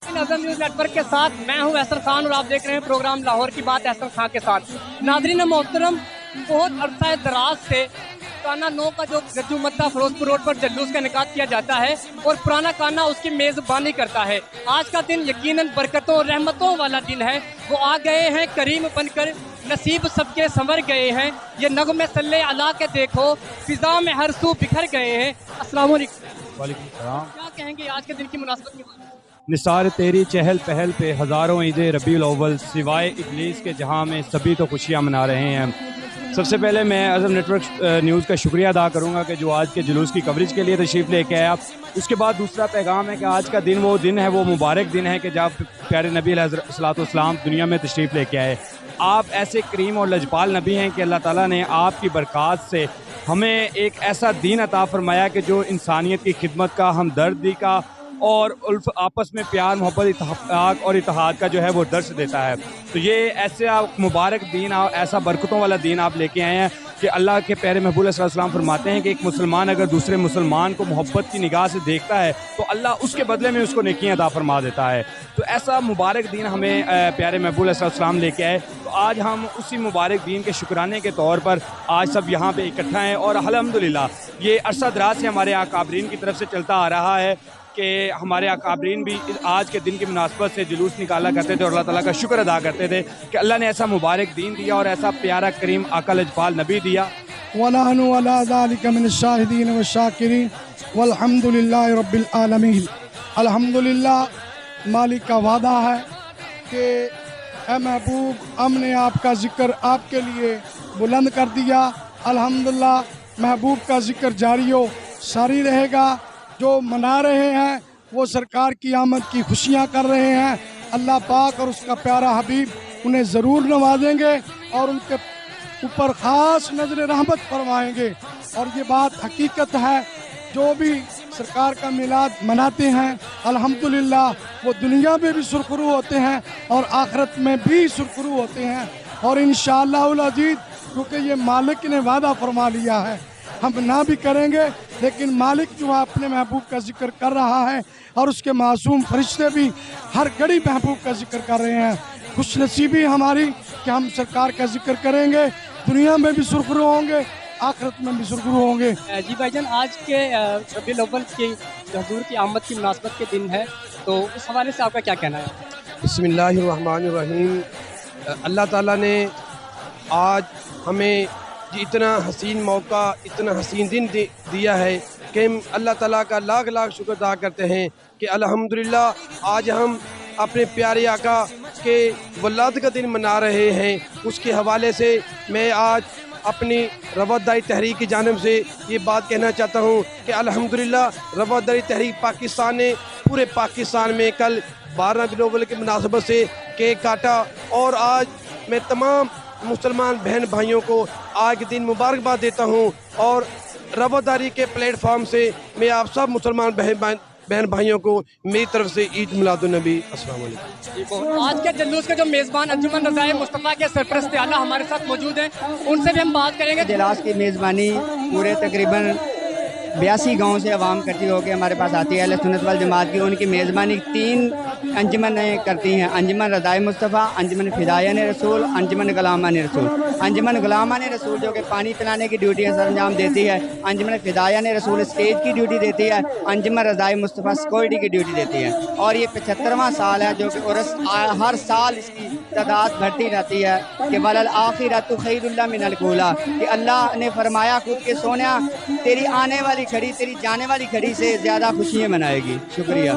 नज़र news network के साथ मैं हूं एहसन खान और आप देख रहे हैं प्रोग्राम लाहौर की बात एहसन खान के साथ। नाज़रीन मोहतरम, बहुत अरसा दराज से काना 9 का जो गज्जू मत्ता फिरोजपुर रोड पर जुलूस का इनेकाद किया जाता है और पुराना काना उसकी मेज़बानी करता है। आज का दिन यकीनन बरकतों और रहमतों वाला दिन है। वो आ गए हैं करीम बनकर, नसीब सबके संवर गए हैं। ये नगमे सल्ले अला के देखो, फिजा में हर सू बिखर गए हैं। अस्सलाम वालेकुम। वालेकुम सलाम। क्या कहेंगे आज के दिन की मुनासबत के बारे में? निसार तेरी चहल पहल पे हज़ारों ईद रबीउल अव्वल सिवाय इब्लीस के जहां में सभी तो खुशियां मना रहे हैं। सबसे पहले मैं अज़म नेटवर्क न्यूज़ का शुक्रिया अदा करूंगा कि जो आज के जुलूस की कवरेज के लिए तशरीफ़ लेके आया। उसके बाद दूसरा पैगाम है कि आज का दिन वो मुबारक दिन है कि जब प्यारे नबी अलैहिस्सलाम दुनिया में तशरीफ़ लेके आए। आप ऐसे करीम और लजपाल नबी हैं कि अल्लाह ताला ने आपकी बरक़ात से हमें एक ऐसा दीन अता फरमाया कि जो इंसानियत की खिदमत का, हमदर्दी का और उल्फ आपस में प्यार मोहब्बत इत्तेफाक और इत्तेहाद का जो है वो दर्स देता है। तो ये ऐसा मुबारक दीन, ऐसा बरकतों वाला दीन आप लेके आए हैं कि अल्लाह के प्यारे महबूब सल्लल्लाहु अलैहि वसल्लम फरमाते हैं कि एक मुसलमान अगर दूसरे मुसलमान को मोहब्बत की निगाह से देखता है तो अल्लाह उसके बदले में उसको नेकियां अता फरमा देता है। तो ऐसा मुबारक दीन हमें प्यारे महबूब सल्लल्लाहु अलैहि वसल्लम लेके आए। तो आज हम उसी मुबारक दीन के शुक्राने के तौर पर आज सब यहाँ पे इकट्ठा हैं और अल्हम्दुलिल्लाह ये अरसा दराज से हमारे अकाबरीन की तरफ से चलता आ रहा है कि हमारे अकाबरीन भी आज के दिन की मुनासबत से जुलूस निकाला करते थे और अल्लाह ताला का शुक्र अदा करते थे कि अल्लाह ने ऐसा मुबारक दीन दिया और ऐसा प्यारा करीम आका लजपाल नबी दिया। वनहनु अला ज़ालिका मिन शाहिदीन व शाकिरीन वल्हम्दुलिल्लाहि रब्बिल आलमीन। अल्हम्दुलिल्लाह, मालिक का वादा है कि ए महबूब, हमने आपका ज़िक्र आपके लिए बुलंद कर दिया। अल्हम्दुलिल्लाह, महबूब का ज़िक्र जारी हो सारी रहेगा। जो मना रहे हैं वो सरकार की आमद की खुशियाँ कर रहे हैं। अल्लाह पाक और उसका प्यारा हबीब उन्हें ज़रूर नवाजेंगे और उनके ऊपर ख़ास नज़र रहमत फरमाएंगे। और ये बात हकीकत है, जो भी सरकार का मिलाद मनाते हैं अल्हम्दुलिल्लाह वो दुनिया में भी सुरखरू होते हैं और आखिरत में भी सुरखरू होते हैं। और इंशाअल्लाहुल अज़ीज़, क्योंकि ये मालिक ने वादा फरमा लिया है, हम ना भी करेंगे लेकिन मालिक जो है अपने महबूब का जिक्र कर रहा है और उसके मासूम फरिश्ते भी हर घड़ी महबूब का जिक्र कर रहे हैं। खुश नसीबी हमारी कि हम सरकार का जिक्र करेंगे, दुनिया में भी सुरखरू होंगे, आखिरत में भी सुरखरू होंगे। जी भाईजान, आज के रबीउल अव्वल की हुजूर की आमद की मुनासबत के दिन है, तो उस हवाले से आपका क्या कहना है? बिस्मिल्लाहिर्रहमानिर्रहीम। अल्लाह ताला ने आज हमें इतना हसीन मौका, इतना हसीन दिन दिया है कि हम अल्लाह ताला का लाख लाख शुक्र अदा करते हैं कि अल्हम्दुलिल्लाह आज हम अपने प्यारे आका के वलाद का दिन मना रहे हैं। उसके हवाले से मैं आज अपनी रवादारी तहरीक की जानिब से ये बात कहना चाहता हूँ कि अल्हम्दुलिल्लाह रवादारी तहरीक पाकिस्तान ने पूरे पाकिस्तान में कल 12 रबीउल अव्वल की मुनासबत से केक काटा और आज मैं तमाम मुसलमान बहन भाइयों को आज के दिन मुबारकबाद देता हूँ। और रवादारी के प्लेटफॉर्म से मैं आप सब मुसलमान बहन भाइयों को मेरी तरफ से ईद मिलादुन नबी। अस्सलाम वालेकुम। आज के जुलूस के जो मेज़बान अंजुमन रज़ाए मुस्तफ़ा के सरपरस्त आला हमारे साथ मौजूद हैं, उनसे भी हम बात करेंगे। जुलूस की मेज़बानी पूरे तकरीबन 82 गाँव से आवाम इकट्ठी होकर हमारे पास आती है। अहले सुन्नत वल जमात की उनकी मेज़बानी 3 अंजुमनें करती हैं: अंजुमन रज़ाए मुस्तफ़ा, अंजुमन फ़िदायन रसूल, अंजुमन गुलामान रसूल। अंजुमन गुलामान रसूल जो कि पानी पिलाने की ड्यूटी सर अंजाम देती है, अंजुमन फ़िदायन रसूल स्टेज की ड्यूटी देती है, अंजुमन रज़ाए मुस्तफ़ा सिक्योरिटी की ड्यूटी देती है। और ये 75वां साल है जो कि हर साल इसकी तादाद बढ़ती रहती है कि वलल आखिरतु खैरुल मिनल ऊला, कि अल्लाह ने फरमाया खुद के सोनिया तेरी आने वाली घड़ी तेरी जाने वाली घड़ी से ज़्यादा खुशियाँ मनाएगी। शुक्रिया।